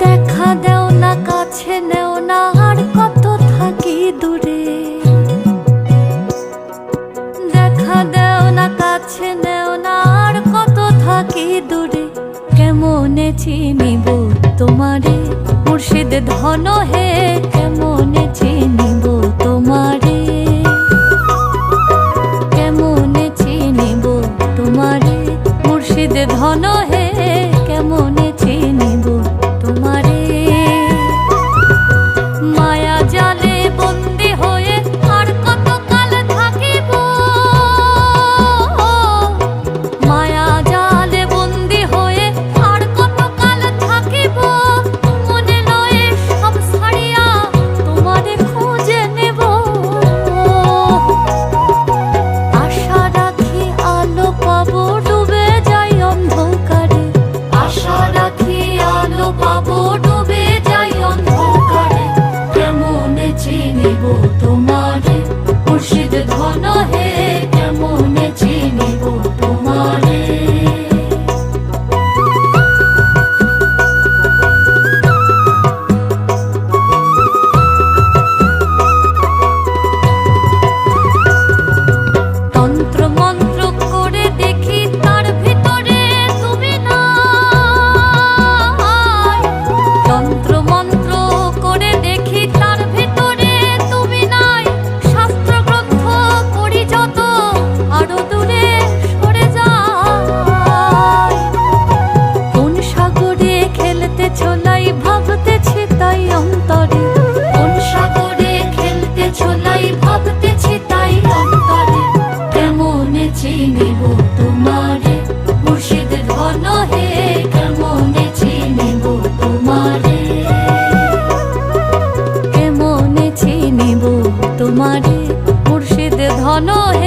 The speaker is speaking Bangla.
দেখা দেও না, কাছে নেও না, আর কত থাকি দূরে। দেখা দেও না, কাছে নেও না, আর কত থাকি দূরে। কেমনে চিনিব তোমারে মুর্শিদ ধন হে, কেমনে চিনিব তোমারে, কেমনে চিনিব তোমারে মুর্শিদ ধন হে, কেমনে চিনিব তোমারে। মায়া জালে বন্দি হয়ে আর কত কাল থাকিব, মায়া জালে বন্দি হয়ে আর কত কাল থাকিব। মনে লয়ে সব ছাড়িয়া তোমারে খুঁজে নেব। আশা রাখি আলো পাবো, ডুবে যাই অন্ধকারে। আশা রাখি আলো পাবো, ডুবে যাই অন্ধকারে। কেমনে চিনিব তোমারে মুর্শিদ ধন হে, কেমনে চিনিব তোমারে। তন্ত্র মন্ত্র করে দেখি তার ভিতরে তুমি নাই। তন্ত্র মন্ত্র করে দেখি তার ভিতরে তুমি নাই। শাস্ত্র গ্রন্থ পড়ি যত আরো দূরে সরে যায়। কোন সাগরে খেলতে ছোলাই ভাবতেছি তাই অন্তরে। কোন সাগরে খেলতে ছোলাই ভাবতেছি তাই অন্তরে। কেমনে চিনিব তোমারে মুর্শিদ ধন হে, কেমনে চিনিব তোমারে, কেমনে চিনিব তোমারে মুর্শিদ ধন হে।